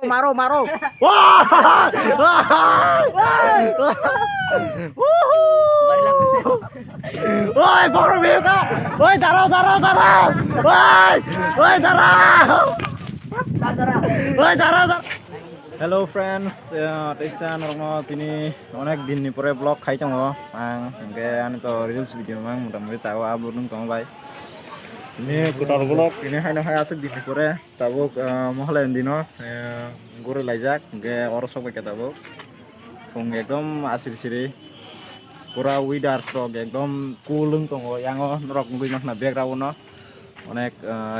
Maro, maro. Wah! Woi, pokro biu ka. Woi, darah. Woi, darah. Woi, darah. Hello friends, Taisan orang tini onek din ni pore vlog khai tong ang engke ani to reels video mang mudah-mudahan tahu upload nung tong bai. Ini kutar vlog ini haina hai asuk din pore tabuk mohlen dino guru lajak engke orosok ke tabuk. Fung ekdom asir-siri pura widar strok ekdom kulung tong yang norok ngui makna background no. Onek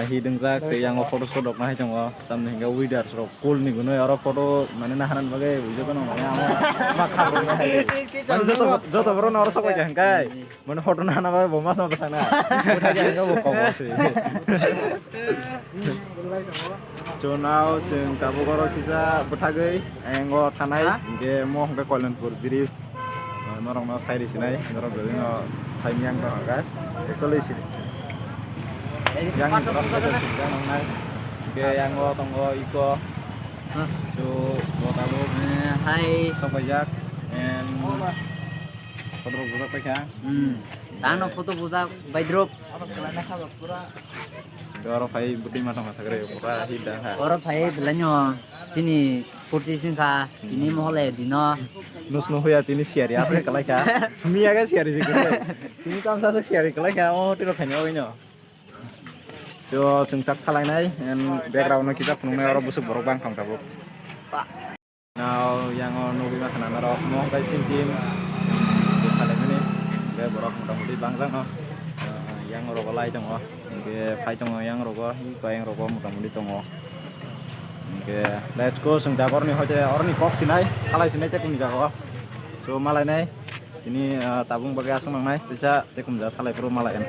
hidung jak yang foto sodok nahi tong tam hingga widar strok cool nih guno aro foto mana nahanan bagai ujo kan namanya makar nahi man joto bro oro sok aja hangkai mana foto nahana bagai bomas sama sana udah aja hangga bokong sih chonau sing tabu koro kisa betagai engo tanai ge mo hangga koilanpur bridge norong no sai di sini norong beli no sai miang norong kan solusi yang sudah nongai ke yang tonggo iko so tabu Hai sobajak and foto buka peka tano foto buka by drop doro pai budi mata masa kere pura hidang ha oro bhai belanyo tini kurti singka ini mohole dino nus no ya tini siari asa kalai ka mia ga siari sih tini kam sa siari kalai ka oh tiro khanyo winyo jo tungtak kalai nai and background kita punung oro busuk borok bang kang tabu now yang nubi mas naro mo kai sintim kalai ini be borok mudah-mudahan bangsa no yang roko lai tong ke pai tong yang roko ko yang roko mudah-mudahan tong ke let's go sing dakor ni hoje orni kok sinai kalai sinai tekum jago so malai nai ini tabung bagai asung nang nai bisa tekum jat kalai pro malai en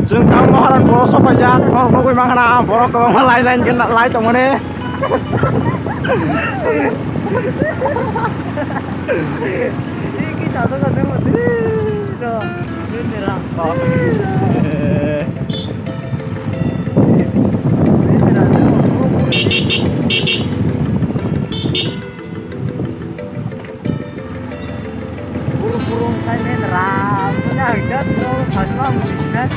Jeng kang moharan boro sopa jak thor no koi mangana boro ko malai lain ken lai tong ne iki jado ka demo do nira burung-burung kainen ram punya hidat to phasma musina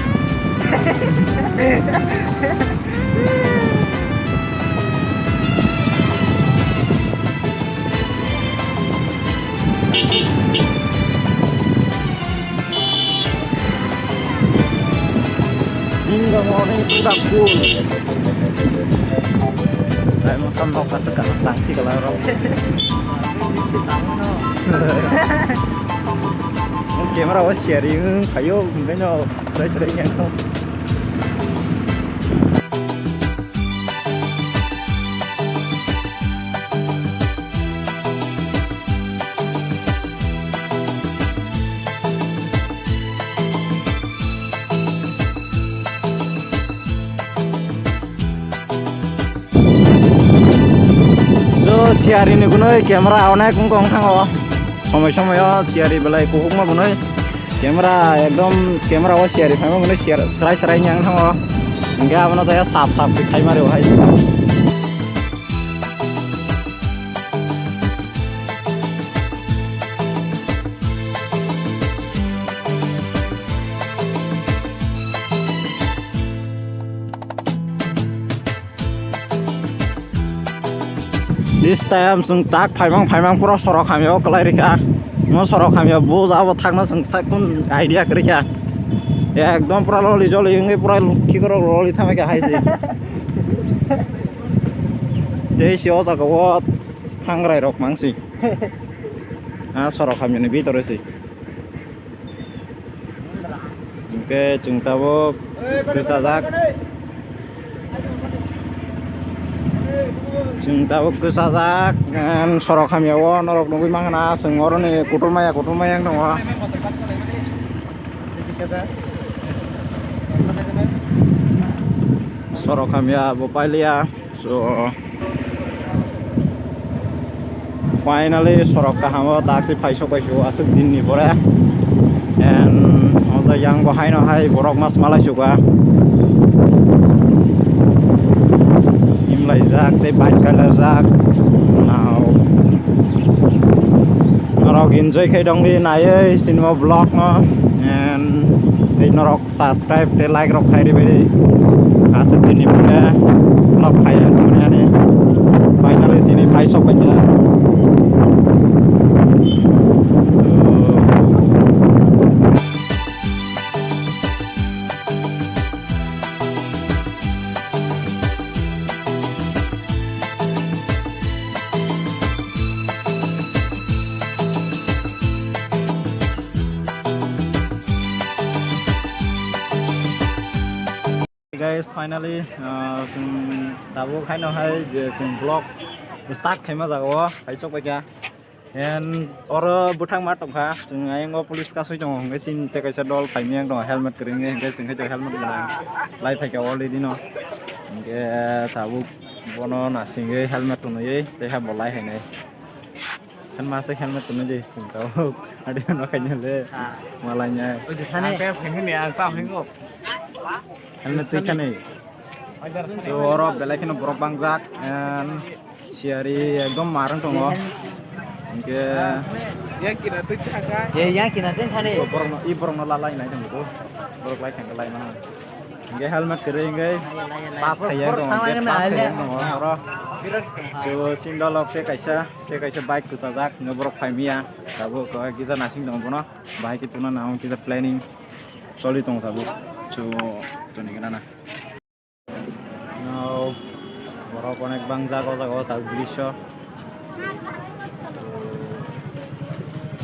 hingga morning sudah cool saya mau sambal kasih ke tangsi kalau orang kamera was sharing kayo benyo cerai-cerainya tuh siari ini gunoi kamera onek kungkong hango সময় siari belai kuhuk mah gunoi kamera ekdom kamera was siari phai mah gunoi serai nyang hango enggak mana taya sap dikhai mare hai This time sung tak paimang pura sorok kami kelai rika mau sorok kami bos apa thakna sung sakun idea kerja ya ekdom pura loli joli ini pura kikoro loli thame ke hai sih desi osa kawat thangrai rok mangsi sorok kami ini bitor sih oke jung tabuk kesajak Jeng tabuk kesajak kan sorok kami awo norok nunggu mangana sengoro nih kutul maya yang dong sorok kami ya bopai lia so finally sorok kahamo taksi paisok asuk dinni pore and oda yang bahai no hai borok mas malai suka imlai jak te bain kala jak now norok enjoy khai dong di nai cinema vlog no and ei norok subscribe te like rok khai ri bedi asuk dinni pore vlog khai ani finally tini paisok baja guys finally tabu khai no hai je vlog start khai ma jago paisok baja and oro butang ma tongkha jung ayengo police ka sui jong ngai sin te kaisa dol paimiang dong helmet kring ngai sing khai helmet bana lai phai ka already no nge tabu bono na singe helmet tu nei te ha bolai hai nei kan masuk helmet tu nei sing tau ada no kanya le malanya sana helmet tu kan nei so oro belai kena borok bangjak and siari ekdom marang tongo nge yang kina ten sana borok no lalai nai dong tu borok lai kan lai mana nge helmet kering ngai pas thayang dong nge pas thayang dong oro so sindalok te kaisa bike ku sajak nge borok phaimia tabu ko kisa nasing dong bono bike itu na naung kita planning solid dong tabu so to ni kana na now borok onek bang jago tabu drisho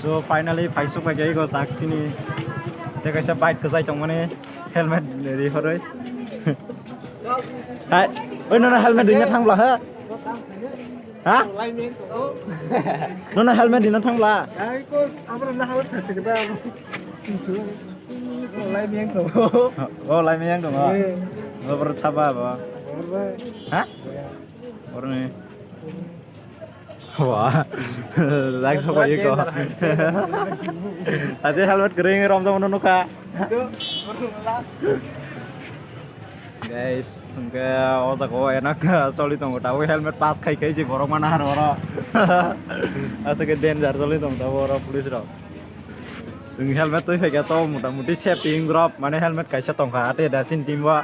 so finally paisok bagai go sak sini te kaisa bike ku jai tong mane helmet ready horoi hai oi nona helmet dinnya thangla ha nona helmet dinnya thangla lai miang dong lo perut sapa ba ha orne wah lagi sok aja kok aja helmet kering rom sama nuka guys sungke osa ko enak solid tong tahu helmet pas kai kai je borok mana har ora asa ke danger solid tong tahu ora police ro sung helmet tuh kayak to mudah-mudahan safety drop mana helmet kaisa tong ka ate dasin timwa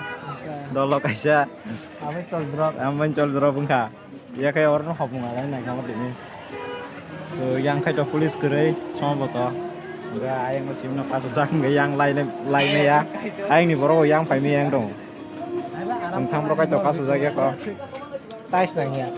dolo kaisa amen col drop bungka ya kayak orang hopung alai naik kamar ini so yang kayak police gerai sama boto enggak ayang masih nak kasus enggak yang lainnya ya ayang nih bro yang paimi yang dong sungtang bro kayak kasus aja kok tais nanya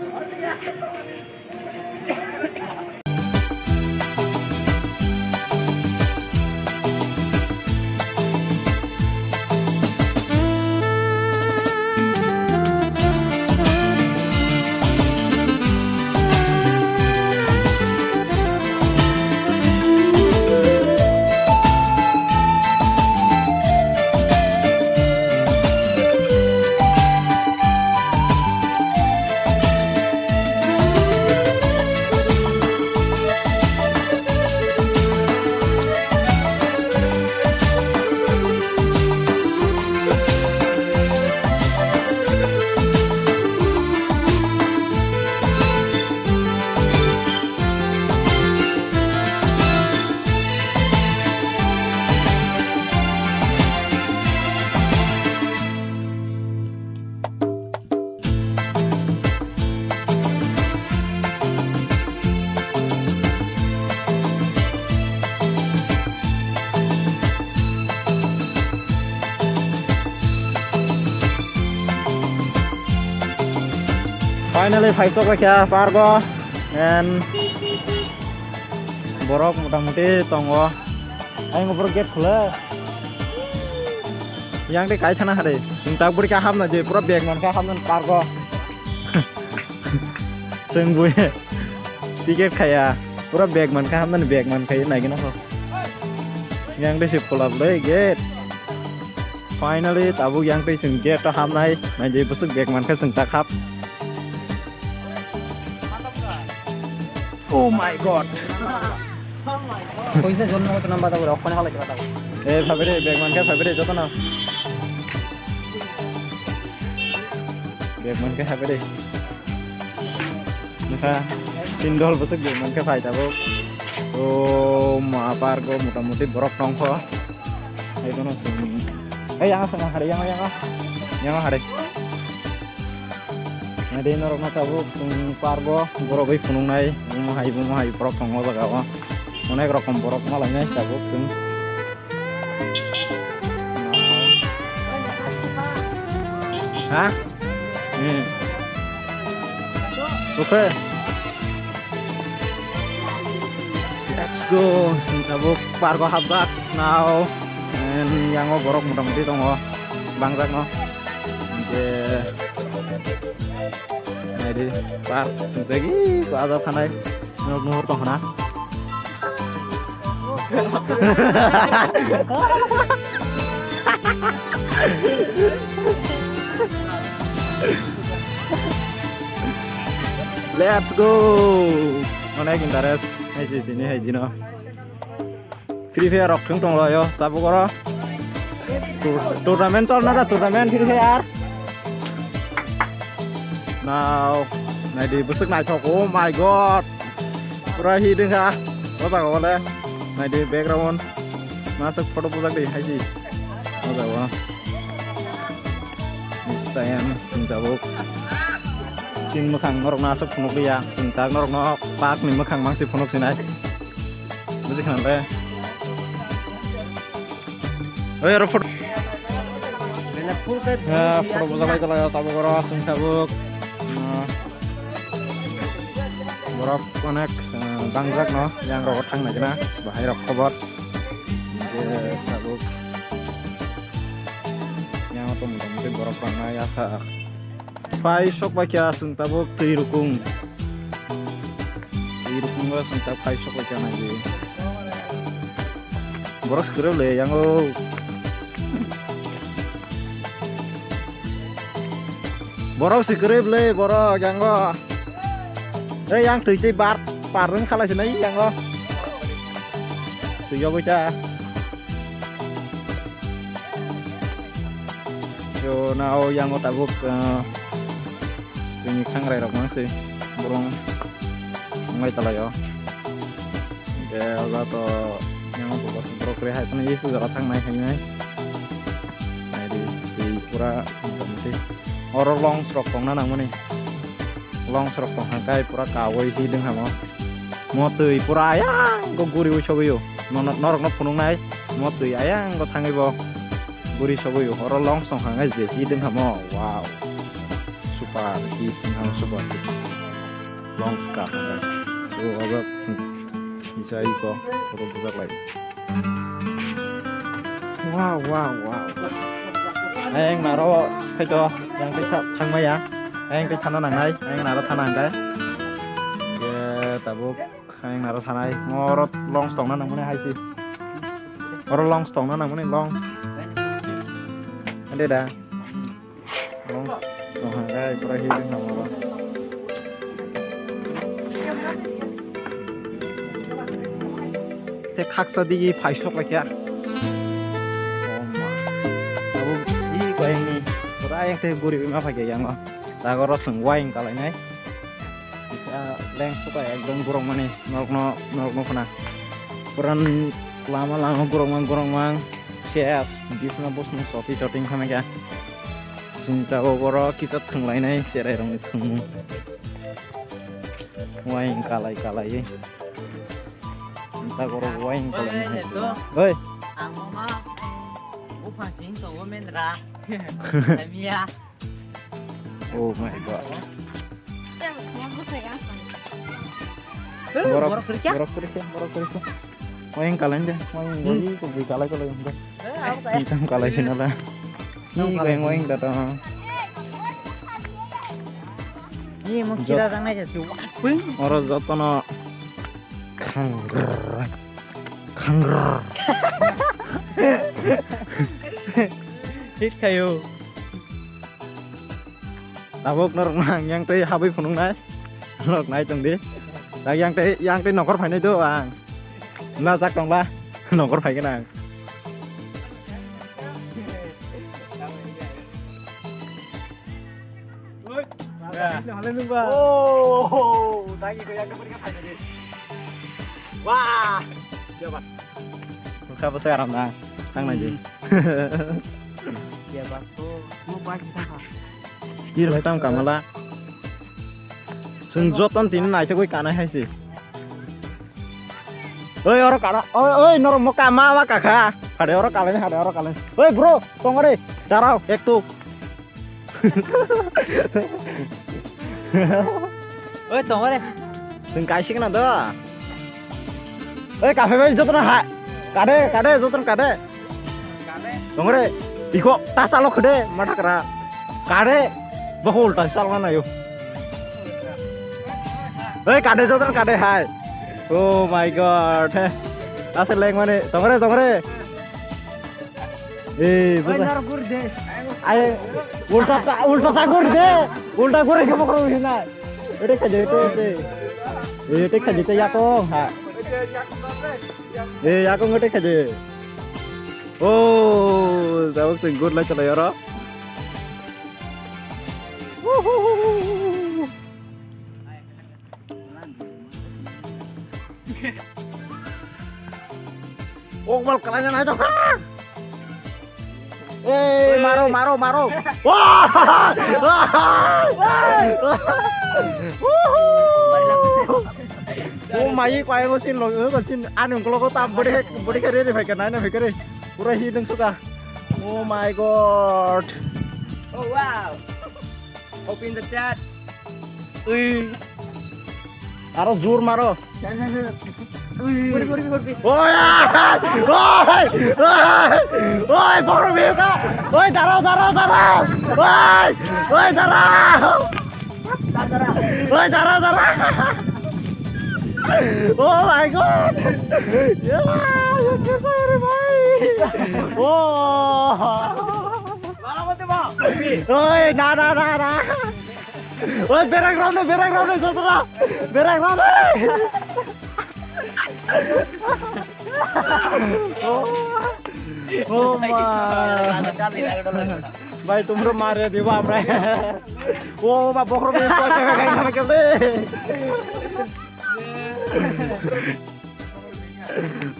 finally paisok baca pargo and borok mudah-mudahan tongo ayo ngobrol gate khula yang de kai thana hare cinta buri ka hamna je pura bag man ka hamna pargo seng bui tiket khaya pura bag man ka hamna bag man kai nai gina ko yang de sip khula le gate finally tabu yang de sing gate ta hamnai nai je busuk bag man ka sing tak hap Oh my god. পয়সা জন্য তো নাম্বার দাও ওখানে হলে কথা Eh, ভাবে রে ব্যাগ মানকে ভাবে রে যত না। ব্যাগ মানকে ভাবে রে। Nah, sindol besok ব্যাগ মানকে ভাই যাবো। তো মাপার গো মোটামুটি বরফ টংস। এই কোন এই yang hari yang hari. Nah, di norok na tabu pargo borok oi punung nai bumahai borok tonggo jagawa. Onek rokom borok malahnya tabu sing. Hah? Oke. Let's go. Sing tabu pargo habak now. Yang borok mudah-mudahan tonggo bangsak no. Oke. Di par sentegi ko ada tanai nuhur tong na let's go onek interest hai dino free fire rock tong lo yo tabu koro turnamen chol na turnamen free fire now này đi bớt sức này cho oh my god pura hi đừng ha có sao có lẽ này đi background masuk photo bớt đi hay gì có sao không stand xin chào bố xin mực hàng nóc na sắp phun đi à xin tag nóc nó park mình mực hàng mang xin phun xin này bớt sức hàng đây ơi rồi photo photo bớt lại kalau tahu kalau xin chào bố borok onek bangsak no yang rokot thang na bahai rok khobor sabuk yang to mungkin borok pangna ya sa fai sok bakia suntabuk tirukung ga suntab fai sok bakia na ji borok skrep le yang o borok skrep le borok yang o yang từ chơi bát rừng khá là xin ấy yang lo từ do với cha yo nào yang có tabuk từ những khang rai rok mang si burung ngai talay yo ke aga to yang có bos bro kre hai tani yesu jaga thang nai hai nai di pura mesti orang long srok kong na nang mani long serok tong hangkai pura kawai hi deng hamo mo tui pura ayang go guri soboyo norok no punung nai mo tui ayang go thangi bo guri soboyo oro long song hangai je hi deng hamo wow super hi deng hamo super long scar so aga bisa iko photo buzak lai wow ayang naro khai cho yang kai thang mai ya anh cái thằng nó nặng đây anh nào nó thằng nặng cái tabuk anh nào nó thằng này ngor long stone nó nặng cái này hay gì ngor long stone nó nặng cái này long anh đây đã long stone hàng cái pura hi bên hông rồi thế khắc sa đi phải sốc lại kia tabuk đi của anh đi pura anh thế guri mà phải cái yang tak ada sengwaing kalau ini bisa leng supaya ekdom kurang mana norok kena peran lama kurang mang CS bisa bos sopi shooting kami ya sinta ogoro kisah tenglai nai serai rong teng waing kalai entah koro waing kalai nai oi mama upah sing to women ra mia oh my god borok kerja waing kalai aja waing kok beli kalai kalau enggak hitam kalai sini lah ini waing datang ini mau kita datang aja sih pun orang jatuh no kangger hit kayu tabuk norok nang yang teh habis punung nai norok nai tong di dah yang teh nongkor phải này tuh ang na chắc dong lah nongkor phải cái nào oh tadi kau yang dapat apa tadi wah siapa kau besar ramah tang lagi siapa tuh mau buat apa đi lại tao cảm ơn la sừng rốt tan tín này cho cái cá này hay gì ơi orang cá ơi nó mau cá mà cả kha ada orang cá lên ada orang cá lên ơi bro tunggu deh darau ek tu ơi tổng đây đừng cái xí cái nào đó ơi cà phê với rốt nó hại cá đây rốt nó cá đây tunggu deh iko tasalo gede mata kera kade bahul tas sal mana yo ơi kade rốt nó kade hai oh my god asal leng mana tunggu deh betul ayo ulta takur deh ulta gore ke pokok ini ini kerja itu kerja itu ya kong ha ya kong itu kerja oh tahu singgur lah celai orang oh mal kalanya aja kah maro. Wah! Oh, mai quay ngô xin lỗi còn xin ăn đừng có tạm body cái đấy phải cái này phải cái đây. Pura hidung suka. Oh my god. oh wow open the chat Aro zur maro. Buri. Oi! Oi, pokok biu ka. Oi, darau. Oi, darau. Oi, darau. Oh my god. Ya, ya kere bhai. Oh. Oi, na. Oi, berak round setelah. Berak round. Oh my भाई तुम रो मारे दी बाप रे ओ बा बकरो में सो के खाई ना के दे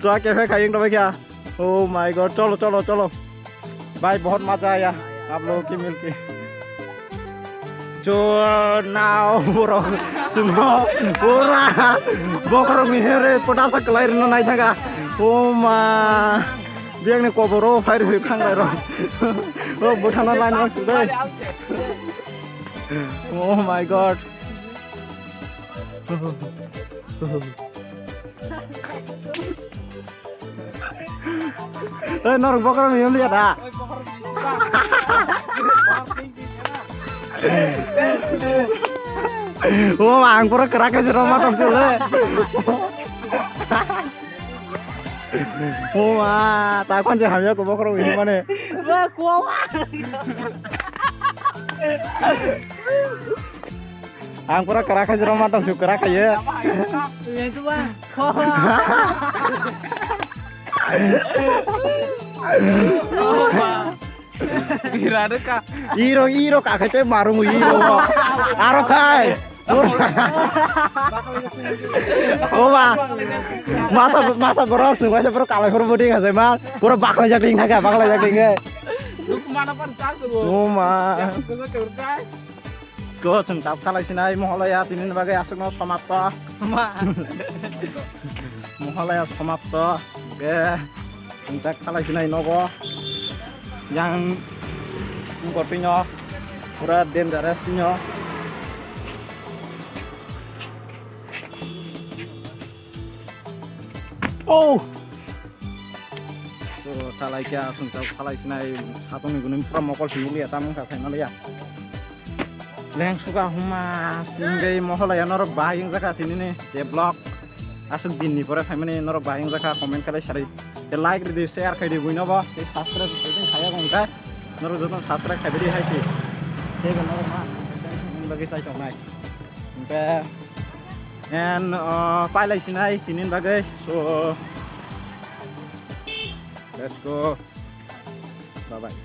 सो के खाई ना क्या ओ माय गॉड चलो भाई बहुत मजा आया आप लोगों की मिलके जो नाव bro सुनो पूरा बकरो में रे पटासा कलाइ न नाइ थागा ओ मा biang ne koboro fire hui khang lai ro o butana line ma su dei oh my god nor bokor mi lihat ah oh ang pura kerak aja rumah tok sule oh ma ta quan je hamya ko bokro wi mane wah kuawa ang pura kerak aja rumah tok su kerak ya itu bang kira ada kak iro kakek teh marung iro aro kai oh masa bro sungai bro kalau berbudi nggak sih mal pura bakal jading naga lu kemana pan tas tuh oh ma gue curkai go sentap kalau sini moholaya tinin bagai asuk no samapta moholaya samapta oke sentap kalau sini nogo yang kopinya pura dangerousnya oh so talai kya sungtau talai sinai satu minggu ni pura mokol simuli ya tamu kasih nol ya leng suka humas tinggai mohol ya nor bahing zakat ini nih jeblok asuk din ni pura family nor bahing zakat komen kali share like di share kai di buino ba di subscribe itu kaya gongka nor jotong subscribe kai di hai ti he nor ma bagi sai chong nai and pailaisinai tinin bagai. So let's go. Bye bye.